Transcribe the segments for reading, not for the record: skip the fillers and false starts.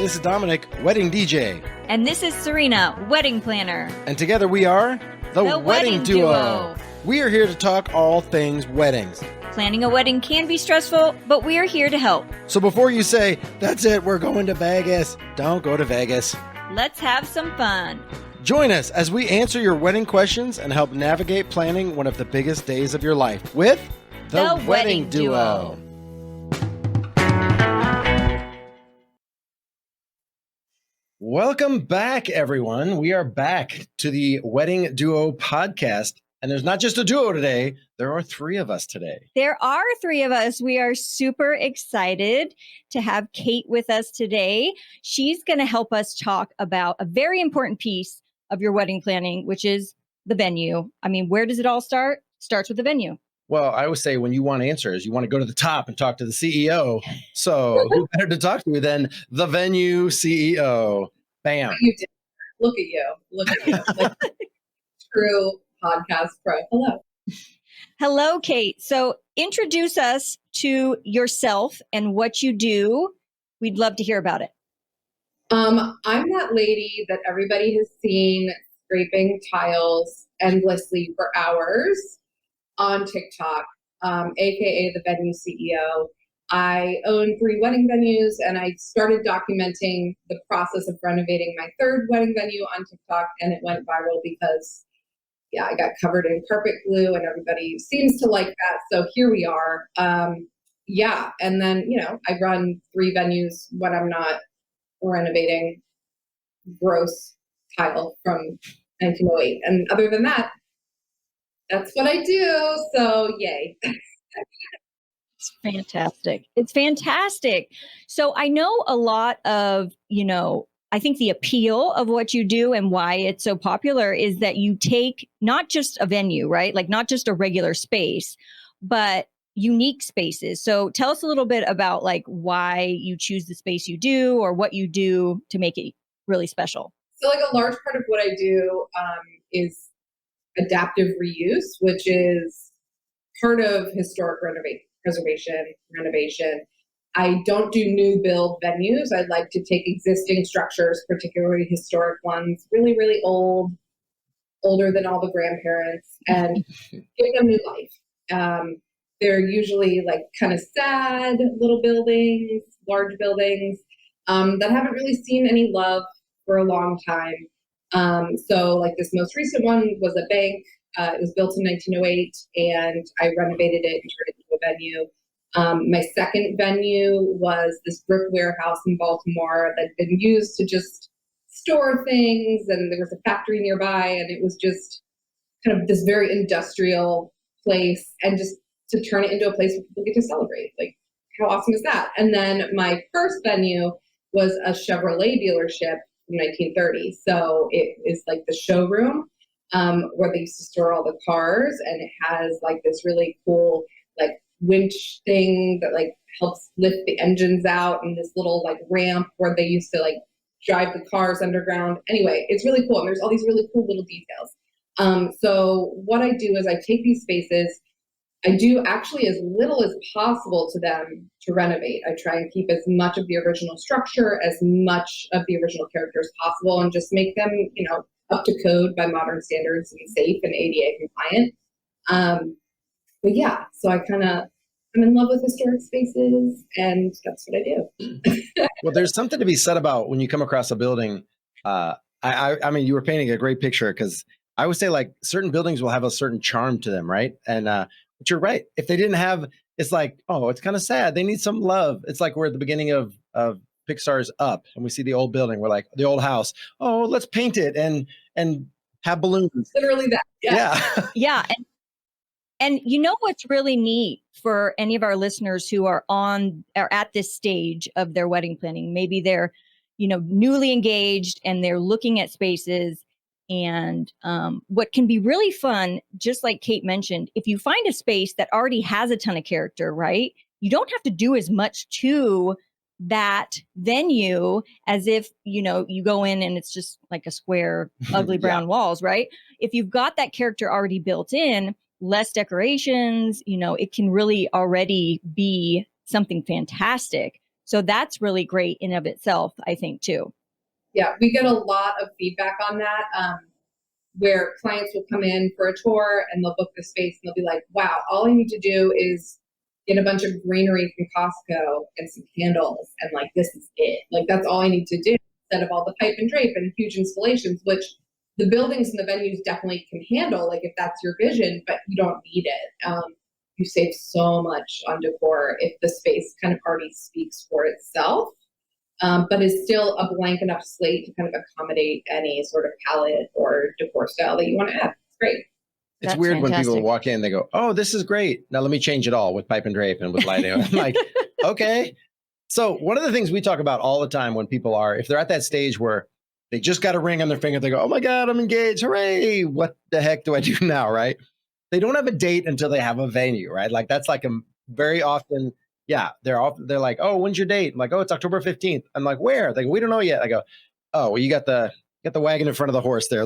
this is Dominic, wedding DJ. And this is Serena, wedding planner. And together we are the Wedding Duo. We are here to talk all things weddings. Planning a wedding can be stressful, but we are here to help. So before you say, that's it, we're going to Vegas, don't go to Vegas. Let's have some fun. Join us as we answer your wedding questions and help navigate planning one of the biggest days of your life with the Wedding Duo. Welcome back, everyone. We are back to the Wedding Duo podcast. And there's not just a duo today. There are three of us today. There are three of us. We are super excited to have Kate with us today. She's going to help us talk about a very important piece of your wedding planning, which is the venue. I mean, where does it all start? Starts with the venue. Well, I always say when you want answers, you want to go to the top and talk to the CEO. So who better to talk to than the venue CEO? Bam. You did. Look at you. Look at you. Like, true podcast pro. Hello. Hello, Kate. So introduce us to yourself and what you do. We'd love to hear about it. I'm that lady that everybody has seen scraping tiles endlessly for hours on TikTok, aka the venue CEO. I own 3 wedding venues, and I started documenting the process of renovating my 3rd wedding venue on TikTok, and it went viral because, I got covered in carpet glue, and everybody seems to like that. So here we are. And then, I run 3 venues when I'm not renovating gross tile from 1908. And other than that, that's what I do. So yay. It's fantastic. It's fantastic. So I know a lot of, I think the appeal of what you do and why it's so popular is that you take not just a venue, right? Like not just a regular space, but unique spaces. So tell us a little bit about like why you choose the space you do or what you do to make it really special. So like a large part of what I do is adaptive reuse, which is part of historic renovation. I don't do new build venues. I like to take existing structures, particularly historic ones, really, really old, older than all the grandparents, and give them new life. They're usually like kind of sad little buildings, large buildings that haven't really seen any love for a long time. So like this most recent one was a bank. It was built in 1908, and I renovated it and turned it into a venue. My second venue was this brick warehouse in Baltimore that had been used to just store things, and there was a factory nearby, and it was just kind of this very industrial place, and just to turn it into a place where people get to celebrate. Like, how awesome is that? And then my first venue was a Chevrolet dealership from 1930. So it is like the showroom where they used to store all the cars, and it has like this really cool like winch thing that like helps lift the engines out, and this little like ramp where they used to like drive the cars underground. Anyway, it's really cool, and there's all these really cool little details. So what I do is I take these spaces, I do actually as little as possible to them to renovate. I try and keep as much of the original structure, as much of the original character as possible, and just make them, up to code by modern standards and safe and ADA compliant. But yeah, so I'm in love with historic spaces, and that's what I do. Well, there's something to be said about when you come across a building. I mean, you were painting a great picture, because I would say like certain buildings will have a certain charm to them, right? And but you're right. If they didn't have, it's like, oh, it's kind of sad. They need some love. It's like we're at the beginning of Pixar's Up, and we see the old building. We're like, the old house. Oh, let's paint it and have balloons. Literally that. Yeah. Yeah. And you know what's really neat for any of our listeners who are at this stage of their wedding planning? Maybe they're, newly engaged and they're looking at spaces. And what can be really fun, just like Kate mentioned, if you find a space that already has a ton of character, right? You don't have to do as much to that venue as if, you go in and it's just like a square, ugly brown walls, right? If you've got that character already built in, less decorations, it can really already be something fantastic. So that's really great in of itself, I think, too. Yeah, we get a lot of feedback on that, where clients will come in for a tour and they'll book the space and they'll be like, wow, all I need to do is get a bunch of greenery from Costco and some candles, and like, this is it. Like, that's all I need to do instead of all the pipe and drape and huge installations, which the buildings and the venues definitely can handle, like if that's your vision, but you don't need it. You save so much on decor if the space kind of already speaks for itself, but is still a blank enough slate to kind of accommodate any sort of palette or decor style that you want to add. It's great. It's That's weird when people fantastic. walk in, they go, oh, this is great. Now let me change it all with pipe and drape and with lighting. I'm like, okay. So one of the things we talk about all the time when people are, if they're at that stage where they just got a ring on their finger, they go, oh my God, I'm engaged. Hooray. What the heck do I do now? Right. They don't have a date until they have a venue, right? Like that's like a very often, yeah, they're like, oh, when's your date? I'm like, oh, it's October 15th. I'm like, where? They go, we don't know yet. I go, oh, well, you got the wagon in front of the horse there.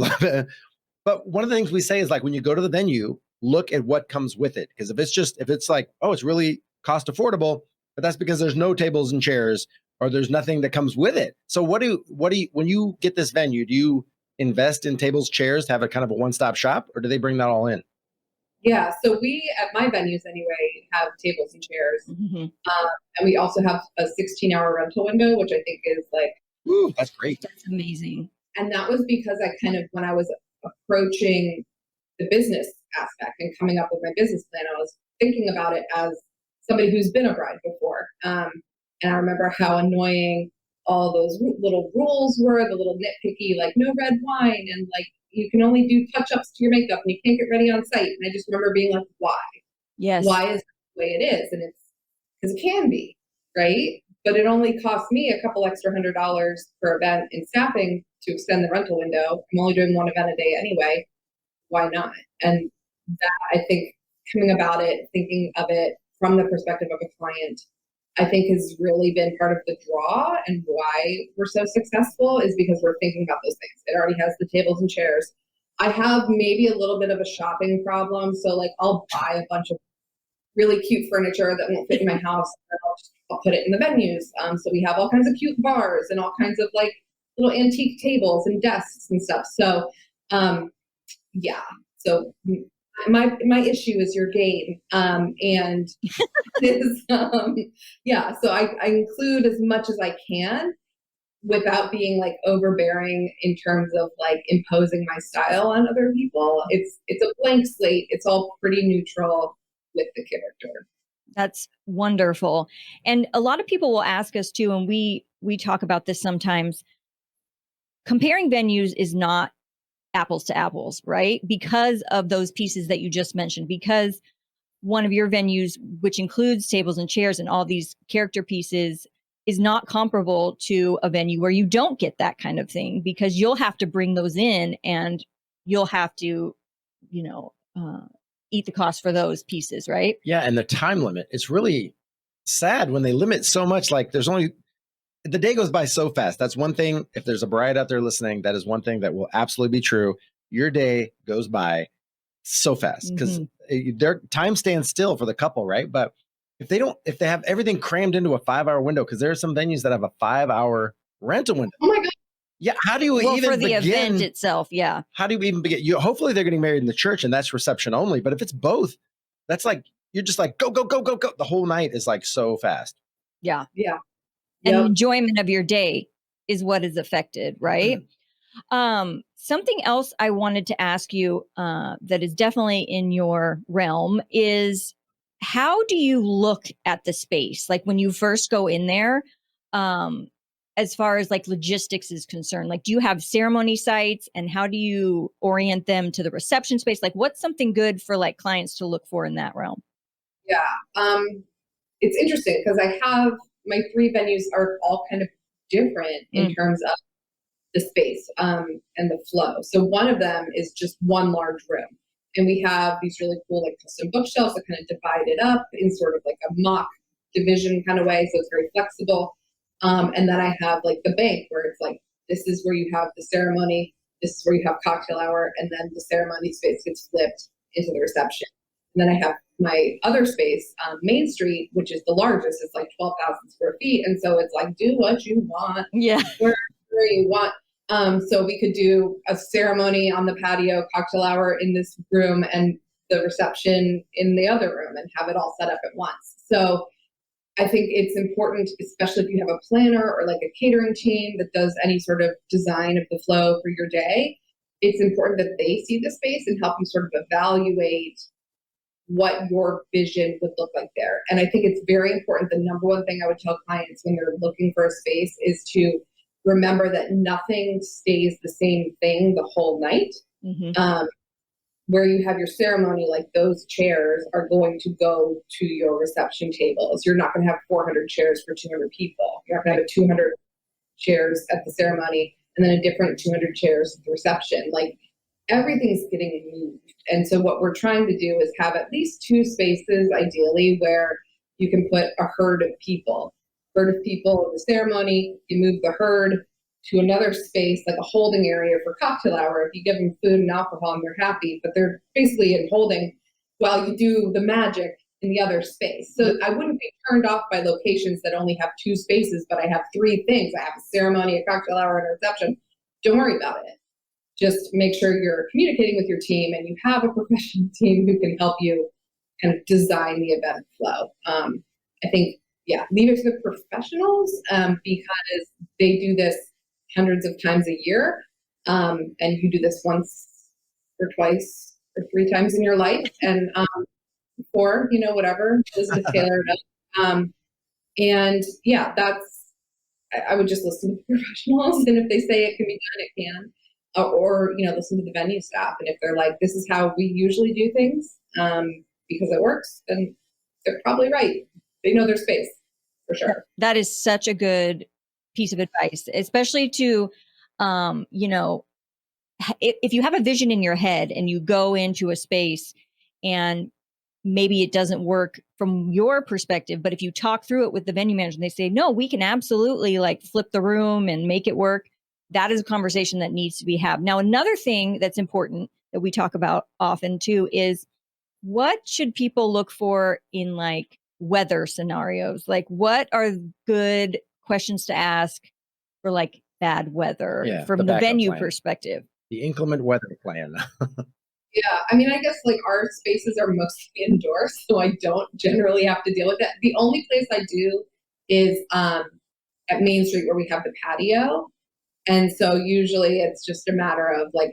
But one of the things we say is like, when you go to the venue, look at what comes with it. Because if it's like, oh, it's really cost affordable, but that's because there's no tables and chairs or there's nothing that comes with it. So what do you, when you get this venue, do you invest in tables, chairs to have a kind of a one-stop shop, or do they bring that all in? Yeah, so we, at my venues anyway, have tables and chairs. And we also have a 16-hour rental window, which I think is like, ooh, that's great. That's amazing. And that was because I kind of, when I was approaching the business aspect and coming up with my business plan, I was thinking about it as somebody who's been a bride before. And I remember how annoying all those little rules were, the little nitpicky, like no red wine, and like you can only do touch-ups to your makeup and you can't get ready on site. And I just remember being like, why? Yes. Why is it the way it is? And it's because it can be, right? But it only cost me a couple extra $100 per event in staffing to extend the rental window. I'm only doing one event a day anyway. Why not? And that, I think, coming about it, thinking of it from the perspective of a client, I think has really been part of the draw, and why we're so successful is because we're thinking about those things. It already has the tables and chairs. I have maybe a little bit of a shopping problem. So like I'll buy a bunch of really cute furniture that won't fit in my house, and I'll put it in the venues. So we have all kinds of cute bars and all kinds of like little antique tables and desks and stuff. So yeah. So my issue is your game, and is yeah. So I include as much as I can without being like overbearing in terms of like imposing my style on other people. It's a blank slate. It's all pretty neutral with the character. That's wonderful. And a lot of people will ask us too, and we talk about this sometimes. Comparing venues is not apples to apples, right? Because of those pieces that you just mentioned, because one of your venues, which includes tables and chairs and all these character pieces, is not comparable to a venue where you don't get that kind of thing, because you'll have to bring those in and you'll have to, eat the cost for those pieces, right? Yeah. And the time limit, it's really sad when they limit so much. Like the day goes by so fast. That's one thing. If there's a bride out there listening, that is one thing that will absolutely be true. Your day goes by so fast because their time stands still for the couple, right? But if they have everything crammed into a 5-hour window, because there are some venues that have a 5-hour rental window. Oh my God. Yeah. How do you even for the begin? event itself? Yeah. How do you even begin? Hopefully they're getting married in the church and that's reception only. But if it's both, that's like, you're just like, go, go, go, go, go. The whole night is like so fast. Yeah. Yeah. And Yep. enjoyment of your day is what is affected, right? Something else I wanted to ask you that is definitely in your realm is, how do you look at the space? Like when you first go in there, as far as like logistics is concerned, like do you have ceremony sites, and how do you orient them to the reception space? Like what's something good for like clients to look for in that realm? Yeah. It's interesting because I have my 3 venues are all kind of different in terms of the space and the flow. So one of them is just one large room, and we have these really cool like custom bookshelves that kind of divide it up in sort of like a mock division kind of way, so it's very flexible. And then I have like the bank where it's like, this is where you have the ceremony, this is where you have cocktail hour, and then the ceremony space gets flipped into the reception. And then I have my other space, Main Street, which is the largest, is like 12,000 square feet. And so it's like, do what you want, Yeah. wherever you want. So we could do a ceremony on the patio, cocktail hour in this room, and the reception in the other room, and have it all set up at once. So I think it's important, especially if you have a planner or like a catering team that does any sort of design of the flow for your day. It's important that they see the space and help you sort of evaluate what your vision would look like there. And I think it's very important. The number one thing I would tell clients when they're looking for a space is to remember that nothing stays the same thing the whole night. Mm-hmm. Where you have your ceremony, like those chairs are going to go to your reception tables. You're not going to have 400 chairs for 200 people. You're not going to have 200 chairs at the ceremony and then a different 200 chairs at the reception. Like everything's getting moved. And so what we're trying to do is have at least 2 spaces, ideally, where you can put a herd of people. Herd of people in the ceremony, you move the herd to another space, like a holding area for cocktail hour. If you give them food and alcohol and they're happy, but they're basically in holding while you do the magic in the other space. So I wouldn't be turned off by locations that only have 2 spaces, but I have 3 things. I have a ceremony, a cocktail hour, and a reception. Don't worry about it. Just make sure you're communicating with your team and you have a professional team who can help you kind of design the event flow. I think, leave it to the professionals because they do this hundreds of times a year. And you do this once or twice or 3 times in your life. And or, whatever, Elizabeth Taylor does. And I would just listen to professionals. And if they say it can be done, it can. Or listen to the venue staff. And if they're like, this is how we usually do things because it works, then they're probably right. They know their space for sure. That is such a good piece of advice, especially to, if you have a vision in your head and you go into a space and maybe it doesn't work from your perspective, but if you talk through it with the venue manager and they say, no, we can absolutely like flip the room and make it work. That is a conversation that needs to be had. Now, another thing that's important that we talk about often too is what should people look for in like weather scenarios? Like what are good questions to ask for like bad weather from the venue perspective? The inclement weather plan. Yeah, I mean, I guess like our spaces are mostly indoors, so I don't generally have to deal with that. The only place I do is at Main Street where we have the patio. And so usually it's just a matter of like,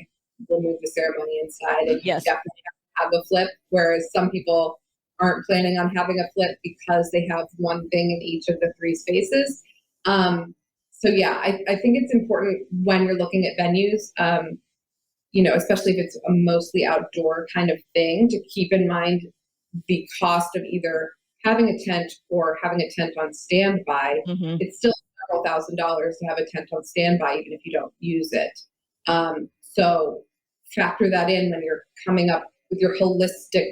we'll move the ceremony inside and yes. definitely have a flip, whereas some people aren't planning on having a flip because they have one thing in each of the 3 spaces. So I think it's important when you're looking at venues, especially if it's a mostly outdoor kind of thing, to keep in mind the cost of either having a tent or having a tent on standby. Mm-hmm. It's still several $1,000s to have a tent on standby, even if you don't use it. So factor that in when you're coming up with your holistic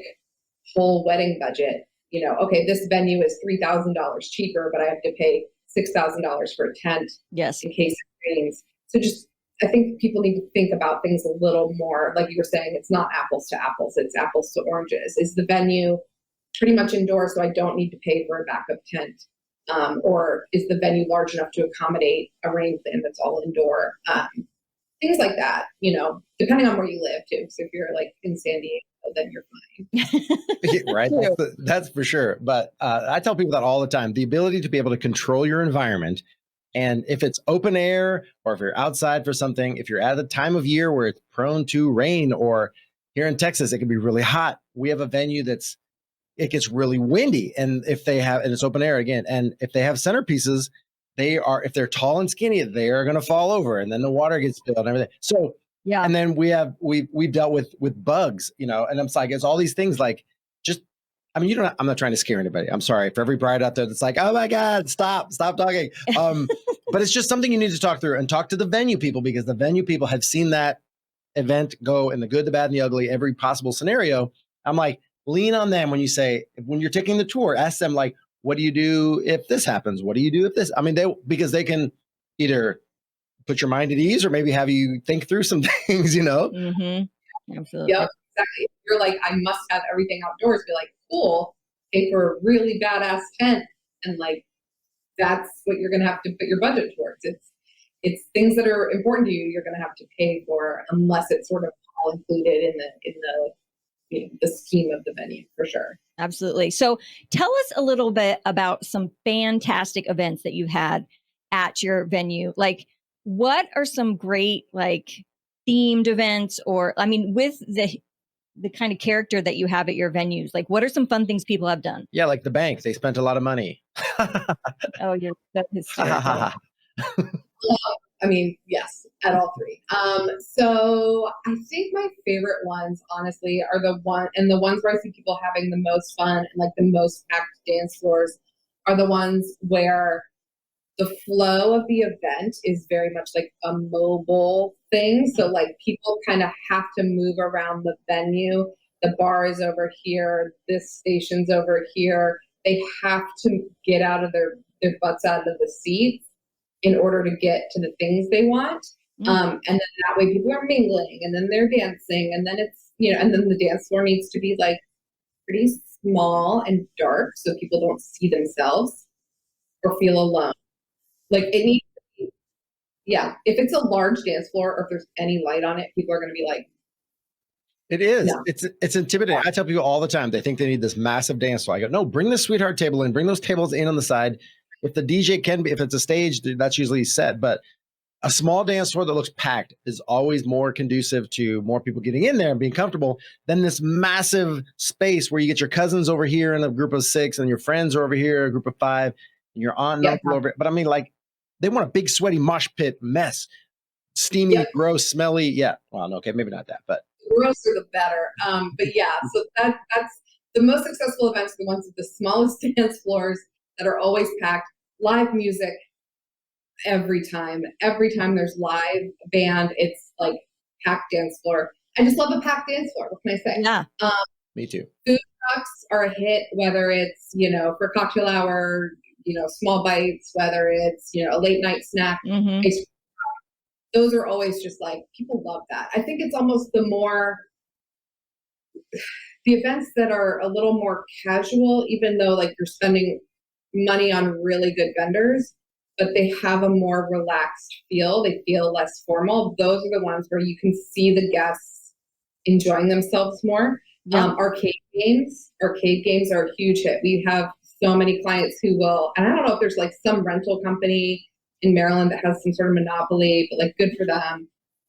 whole wedding budget. Okay, this venue is $3,000 cheaper, but I have to pay $6,000 for a tent yes. in case it rains. So I think people need to think about things a little more. Like you were saying, it's not apples to apples, it's apples to oranges. Is the venue pretty much indoors so I don't need to pay for a backup tent? Or is the venue large enough to accommodate a rain plan that's all indoor? Things like that, depending on where you live too. So if you're like in San Diego, then you're fine. Right. That's for sure. But I tell people that all the time, the ability to be able to control your environment. And if it's open air or if you're outside for something, if you're at a time of year where it's prone to rain, or here in Texas, it can be really hot. We have a venue it gets really windy. And and it's open air again. And if they have centerpieces, if they're tall and skinny, they are going to fall over and then the water gets spilled and everything. So, yeah. And then we've dealt with bugs, and I'm like, it's all these things like I'm not trying to scare anybody. I'm sorry for every bride out there that's like, oh my God, stop talking. But it's just something you need to talk through and talk to the venue people, because the venue people have seen that event go in the good, the bad, and the ugly, every possible scenario. I'm like, lean on them when you're taking the tour, ask them like, what do you do if this happens? What do you do if this? I mean, because they can either put your mind at ease or maybe have you think through some things, Mm-hmm. Absolutely. Yep, exactly. You're like, I must have everything outdoors. Be like, cool, pay for a really badass tent, and like that's what you're gonna have to put your budget towards. It's things that are important to you. You're gonna have to pay for, unless it's sort of all included in the scheme of the venue, for sure. Absolutely. So tell us a little bit about some fantastic events that you've had at your venue. Like, what are some great like themed events, or I mean, with the kind of character that you have at your venues, like what are some fun things people have done? Yeah, like the bank, they spent a lot of money. Oh, you're so hysterical. I mean, yes, at all three. So I think my favorite ones, honestly, are the ones where I see people having the most fun and like the most packed dance floors are the ones where the flow of the event is very much like a mobile thing. So like people kind of have to move around the venue. The bar is over here, this station's over here. They have to get out of their butts out of the seats in order to get to the things they want. And then that way people are mingling, and then they're dancing, and then and then the dance floor needs to be like pretty small and dark so people don't see themselves or feel alone. Like it needs to be, yeah. If it's a large dance floor or if there's any light on it, people are going to be like, It is. no. It's intimidating. I tell people all the time, they think they need this massive dance floor. I go, no, bring the sweetheart table in, bring those tables in on the side. If the DJ can be, if it's a stage, that's usually set. But a small dance floor that looks packed is always more conducive to more people getting in there and being comfortable than this massive space where you get your cousins over here in a group of 6 and your friends are over here, a group of 5, and your aunt and Yeah. uncle over. But I mean, like, they want a big sweaty mosh pit mess, steamy, Yep. gross, smelly. Yeah. Well, no, okay, maybe not that, but Gross are the better. But yeah, so that's the most successful events are the ones with the smallest dance floors that are always packed. Live music every time. Every time there's live band, it's like packed dance floor. I just love a packed dance floor. What can I say? Yeah. me too. Food trucks are a hit, whether it's, for cocktail hour, small bites, whether it's, a late night snack. Mhm. Those are always just like, people love that. I think it's almost the events that are a little more casual, even though like you're spending money on really good vendors, but they have a more relaxed feel. They feel less formal. Those are the ones where you can see the guests enjoying themselves more. Yeah. Arcade games are a huge hit. We have so many clients who will, and I don't know if there's like some rental company in Maryland that has some sort of monopoly, but like good for them.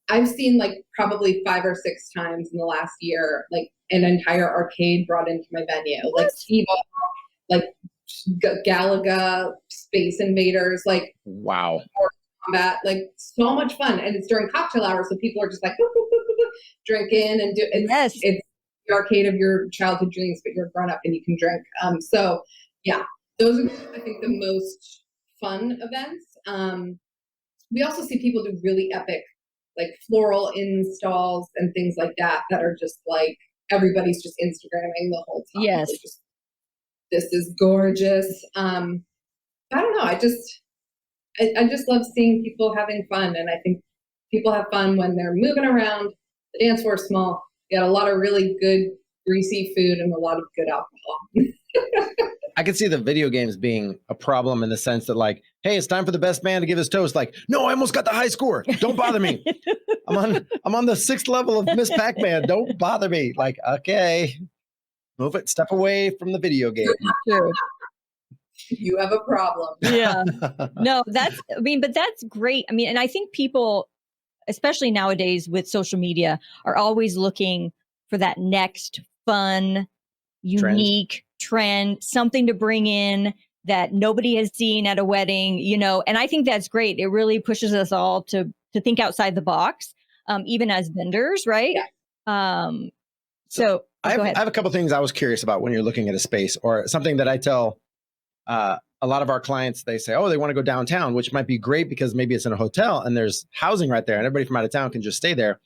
I've seen like probably 5 or 6 times in the last year, like an entire arcade brought into my venue, like Skee-Ball, like Galaga, Space Invaders, like Wow. combat, like so much fun. And it's during cocktail hours, so people are just like drinking and Yes. it's the arcade of your childhood dreams, but you're grown up and you can drink. So yeah, those are I think the most fun events. We also see people do really epic like floral installs and things like that are just like everybody's just Instagramming the whole time. Yes. This is gorgeous. I don't know. I just love seeing people having fun, and I think people have fun when they're moving around. The dance floor is small. You got a lot of really good greasy food and a lot of good alcohol. I could see the video games being a problem in the sense that, like, hey, it's time for the best man to give his toast. Like, no, I almost got the high score. Don't bother me. I'm on the 6th level of Miss Pac-Man. Don't bother me. Like, okay, move it. Step away from the video game. True. You have a problem. Yeah. No, but that's great. I mean, and I think people, especially nowadays with social media, are always looking for that next fun, unique trend, something to bring in that nobody has seen at a wedding, and I think that's great. It really pushes us all to think outside the box, even as vendors, right? Yeah. So I go ahead. have a couple things I was curious about when you're looking at a space, or something that I tell a lot of our clients. They say, oh, they want to go downtown, which might be great because maybe it's in a hotel and there's housing right there and everybody from out of town can just stay there.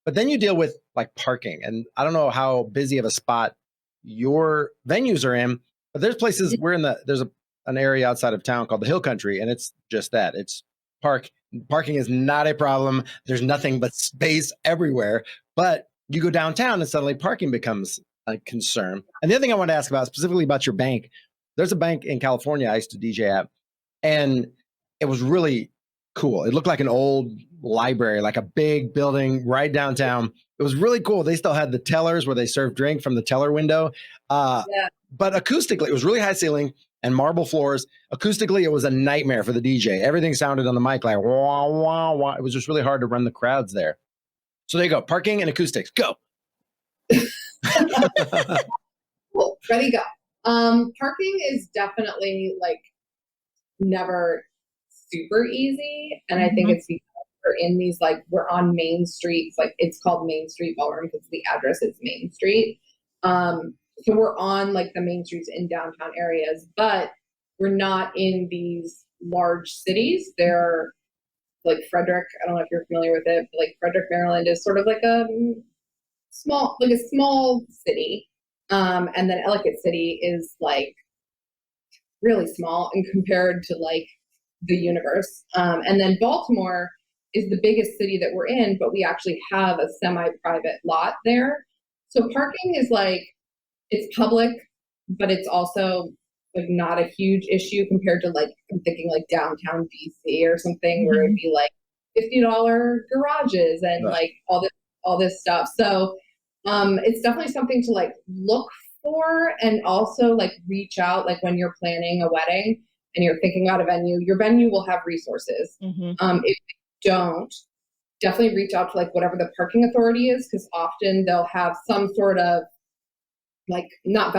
But then you deal with like parking, and I don't know how busy of a spot your venues are in, but there's places there's an area outside of town called the Hill Country, and it's just that. It's parking is not a problem. There's nothing but space everywhere. But you go downtown and suddenly parking becomes concern. And the other thing I want to ask about specifically about your bank, there's a bank in California I used to DJ at, and it was really cool. It looked like an old library, like a big building right downtown. It was really cool. They still had the tellers where they served drink from the teller window. But acoustically, it was really high ceiling and marble floors. Acoustically, it was a nightmare for the DJ. Everything sounded on the mic like wah, wah, wah. It was just really hard to run the crowds there. So there you go. Parking and acoustics. Go. Cool. Ready, go. Parking is definitely like never super easy. And I think it's because we're in these, like, we're on main streets. Like, it's called Main Street Ballroom because the address is Main Street. So we're on like the main streets in downtown areas, but we're not in these large cities. They're like Frederick. I don't know if you're familiar with it, but like Frederick, Maryland is sort of like a small city. And then Ellicott City is like really small and compared to like the universe. And then Baltimore is the biggest city that we're in, but we actually have a semi-private lot there. So parking is like, it's public, but it's also like not a huge issue compared to like, I'm thinking like downtown DC or something where it'd be like $50 garages and like all this stuff. So it's definitely something to like look for, and also like reach out, like when you're planning a wedding and you're thinking about a venue, your venue will have resources. If they don't, definitely reach out to like whatever the parking authority is, because often they'll have some sort of like not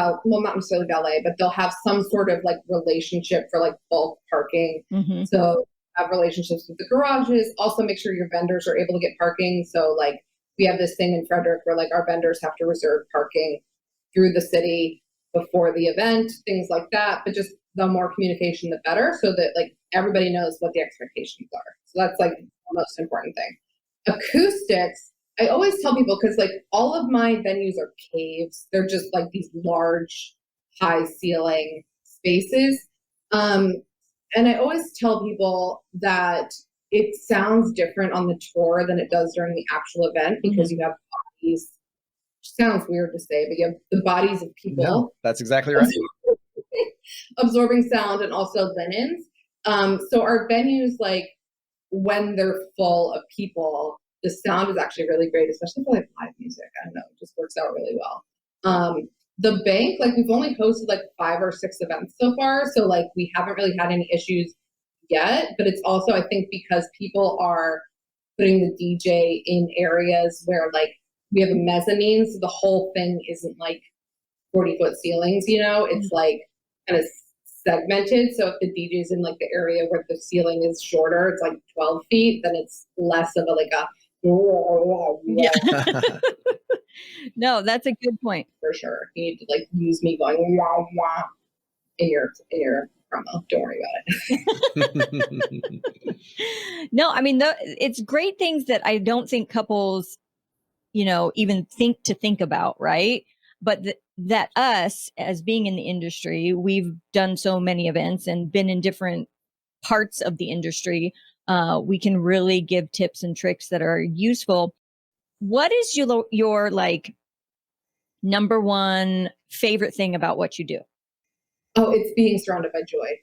necessarily valet, but they'll have some sort of like relationship for like bulk parking. So have relationships with the garages. Also make sure your vendors are able to get parking. So like we have this thing in Frederick where like our vendors have to reserve parking through the city before the event, things like that. But just the more communication, the better, so that like everybody knows what the expectations are. So that's like the most important thing. Acoustics, I always tell people, because like all of my venues are caves. They're just like these large, high ceiling spaces. And I always tell people that it sounds different on the tour than it does during the actual event, because you have bodies. Sounds weird to say, but you have the bodies of people. No, that's exactly right. Absorbing sound, and also linens. So our venues, like when they're full of people, the sound is actually really great, especially for like live music. I don't know, it just works out really well. The bank, like we've only hosted like 5 or 6 events so far, so like we haven't really had any issues yet. But it's also, I think, because people are putting the DJ in areas where like we have a mezzanine, so the whole thing isn't like 40-foot ceilings, you know, it's like kind of segmented. So if the DJ's in like the area where the ceiling is shorter, it's like 12 feet, then it's less of a like a No, that's a good point. for sure. You need to like use me going wah wah in your promo. Don't worry about it. No, I mean, it's great things that I don't think couples, even think about, right? But that us, as being in the industry, we've done so many events and been in different parts of the industry. We can really give tips and tricks that are useful. What is your like number one favorite thing about what you do? Oh, it's being surrounded by joy.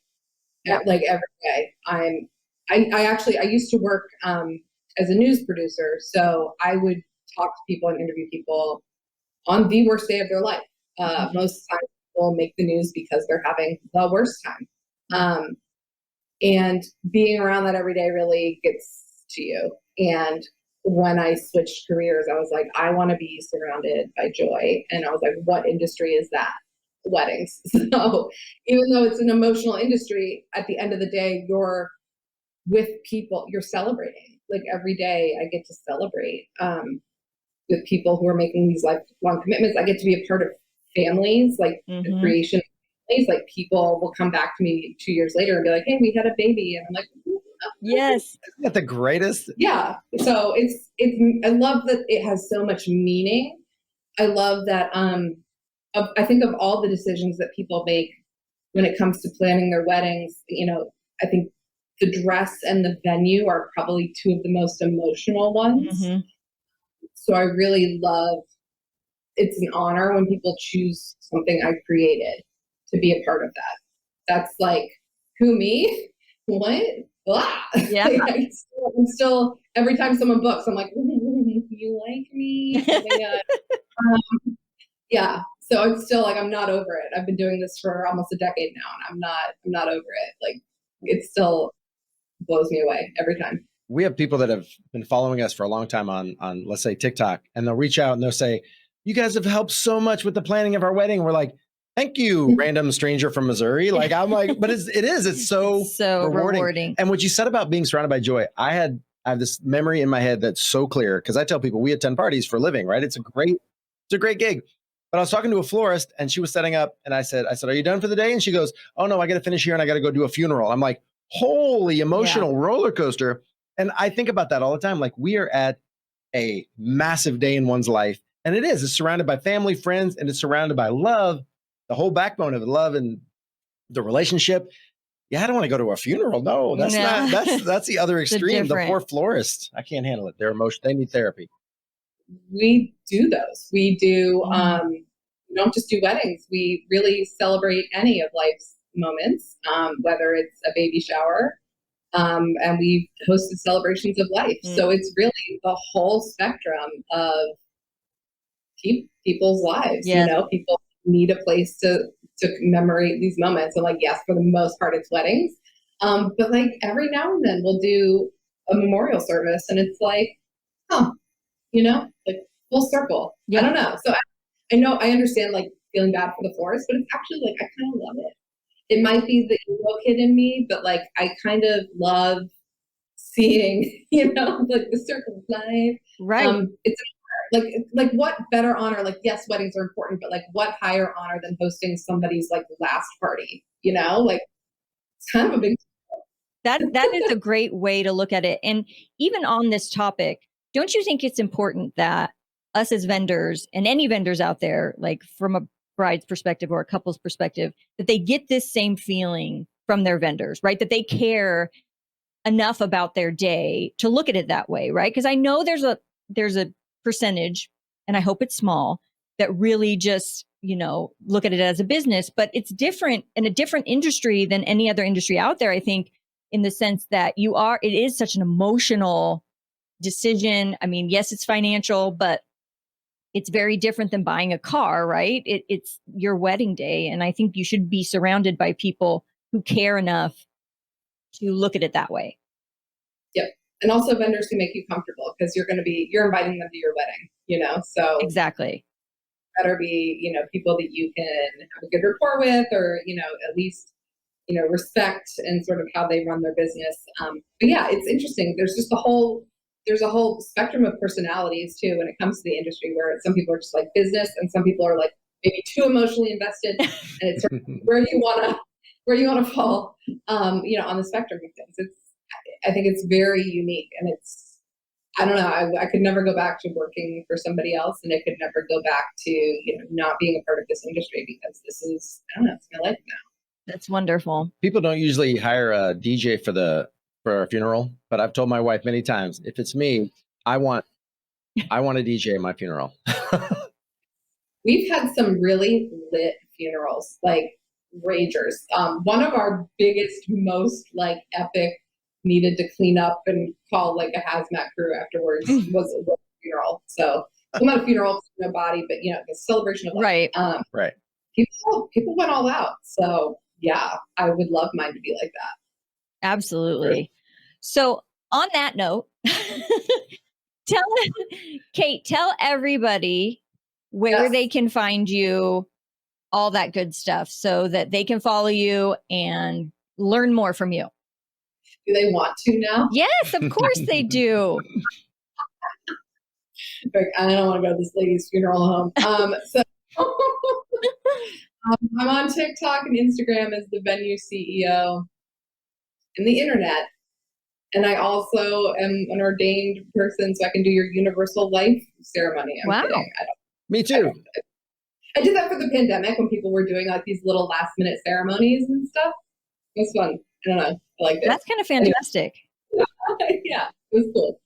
Yeah. Like every day. I used to work as a news producer, so I would talk to people and interview people on the worst day of their life. Most times people make the news because they're having the worst time. And being around that every day really gets to you. And when I switched careers, I was like, I want to be surrounded by joy. And I was like, what industry is that? Weddings. So even though it's an emotional industry, at the end of the day, you're with people, you're celebrating. Like every day I get to celebrate with people who are making these lifelong commitments. I get to be a part of families, like the creation of families. Like people will come back to me 2 years later and be like, hey, we had a baby. And I'm like, yes. Isn't that the greatest? Yeah. So it's I love that it has so much meaning. I love that I think of all the decisions that people make when it comes to planning their weddings, I think the dress and the venue are probably 2 of the most emotional ones. So I really love it's an honor when people choose something I created to be a part of that. That's like, who, me? What? Ah! Yeah. Like, I'm still, every time someone books, I'm like, you like me? Oh my God. Yeah. So it's still like, I'm not over it. I've been doing this for almost a decade now, and I'm not over it. Like, it still blows me away every time. We have people that have been following us for a long time on let's say TikTok, and they'll reach out and they'll say, you guys have helped so much with the planning of our wedding. We're like, thank you, random stranger from Missouri. Like, I'm like, but it's so rewarding. And what you said about being surrounded by joy, I have this memory in my head that's so clear, because I tell people we attend parties for a living, right? It's a great gig. But I was talking to a florist and she was setting up, and I said, are you done for the day? And she goes, oh no, I got to finish here and I got to go do a funeral. I'm like, holy emotional roller coaster. And I think about that all the time. Like, we are at a massive day in one's life, and it's surrounded by family, friends, and it's surrounded by love, the whole backbone of it, love and the relationship. Yeah, I don't want to go to a funeral. No, that's not, that's the other extreme. The poor florist, I can't handle it. They're emotional. They need therapy. We do those. We do, we don't just do weddings. We really celebrate any of life's moments, whether it's a baby shower, and we've hosted celebrations of life. So it's really the whole spectrum of people's lives. You know, people need a place to commemorate these moments. And like, yes, for the most part, it's weddings. But like every now and then we'll do a memorial service, and it's like, like full circle. I don't know. So I know, I understand like feeling bad for the florist, but it's actually like, I kind of love it. It might be the emo kid in me, but like, I kind of love seeing, like the circle of life. Right. It's like what better honor? Like, yes, weddings are important, but like what higher honor than hosting somebody's like last party, like it's kind of a big that is a great way to look at it. And even on this topic, don't you think it's important that us as vendors, and any vendors out there, like from a bride's perspective or a couple's perspective, that they get this same feeling from their vendors, right? That they care enough about their day to look at it that way, right? Because I know there's a percentage, and I hope it's small, that really just, look at it as a business, but it's different in a different industry than any other industry out there, I think, in the sense that it is such an emotional decision. I mean, yes, it's financial, but it's very different than buying a car, right? It's your wedding day. And I think you should be surrounded by people who care enough to look at it that way. Yep. And also vendors who make you comfortable, because you're inviting them to your wedding, so exactly. Better be, people that you can have a good rapport with, or, at least, respect and sort of how they run their business. But yeah, it's interesting. There's a whole spectrum of personalities too, when it comes to the industry, where some people are just like business, and some people are like maybe too emotionally invested, and it's sort of where you want to fall, on the spectrum of things. I think it's very unique, and I don't know, I could never go back to working for somebody else, and I could never go back to, not being a part of this industry, because this is, I don't know, it's my life now. That's wonderful. People don't usually hire a DJ for a funeral, but I've told my wife many times, if it's me, I want a DJ at my funeral. We've had some really lit funerals, like ragers. One of our biggest, most like epic, needed to clean up and call like a hazmat crew afterwards was a funeral. So not a funeral, no body, but the celebration of life. Right. Right. People went all out. So yeah, I would love mine to be like that. Absolutely. Right. So on that note, Kate, tell everybody where they can find you, all that good stuff, so that they can follow you and learn more from you. Do they want to now? Yes, of course they do. Like, I don't want to go to this lady's funeral home. So I'm on TikTok and Instagram as the venue CEO and the internet. And I also am an ordained person, so I can do your universal life ceremony. I'm kidding. Me too. I did that for the pandemic, when people were doing like these little last minute ceremonies and stuff. It was fun. I don't know. I liked it. That's kind of fantastic. Yeah, it was cool.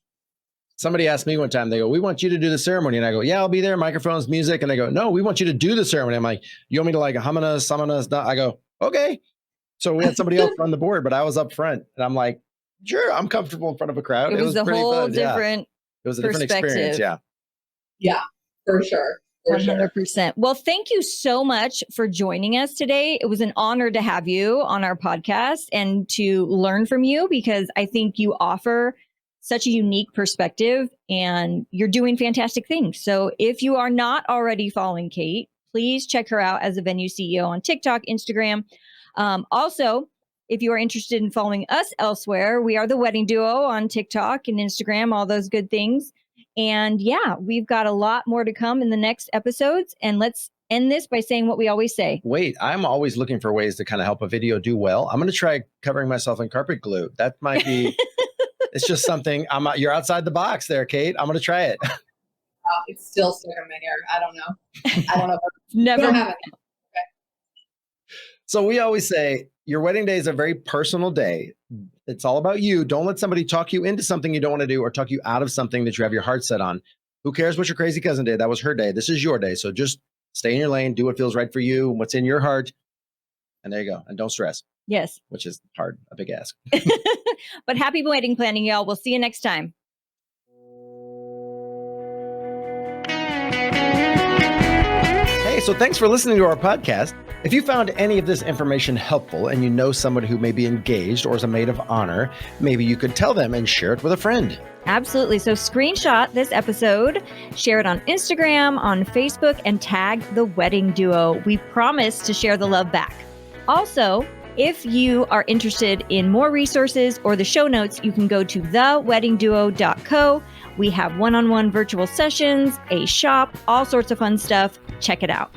Somebody asked me one time, they go, we want you to do the ceremony. And I go, yeah, I'll be there. Microphones, music. And they go, no, we want you to do the ceremony. I'm like, you want me to like hamana, samana? I go, okay. So we had somebody else run the board, but I was up front. And I'm like, sure, I'm comfortable in front of a crowd. It was a pretty whole fun. different It was a different experience. perspective. Yeah. Yeah, for sure. For sure. 100%. Well, thank you so much for joining us today. It was an honor to have you on our podcast and to learn from you, because I think you offer such a unique perspective and you're doing fantastic things. So if you are not already following Kate, please check her out as a venue CEO on TikTok, Instagram. Also, if you are interested in following us elsewhere, we are the Wedding Duo on TikTok and Instagram, all those good things. And yeah, we've got a lot more to come in the next episodes. And let's end this by saying what we always say. Wait, I'm always looking for ways to kind of help a video do well. I'm going to try covering myself in carpet glue. That might be, it's just something you're outside the box there, Kate. I'm going to try it. It's still stuck in my hair. I don't know. I don't know. Never. Don't have it. So we always say your wedding day is a very personal day. It's all about you. Don't let somebody talk you into something you don't want to do or talk you out of something that you have your heart set on. Who cares what your crazy cousin did? That was her day. This is your day. So just stay in your lane, do what feels right for you, what's in your heart. And there you go. And don't stress. Yes. Which is hard, a big ask. But happy wedding planning, y'all. We'll see you next time. Hey, so thanks for listening to our podcast. If you found any of this information helpful and you know someone who may be engaged or is a maid of honor, maybe you could tell them and share it with a friend. Absolutely. So screenshot this episode, share it on Instagram, on Facebook, and tag the Wedding Duo. We promise to share the love back. Also, if you are interested in more resources or the show notes, you can go to theweddingduo.co. We have one-on-one virtual sessions, a shop, all sorts of fun stuff. Check it out.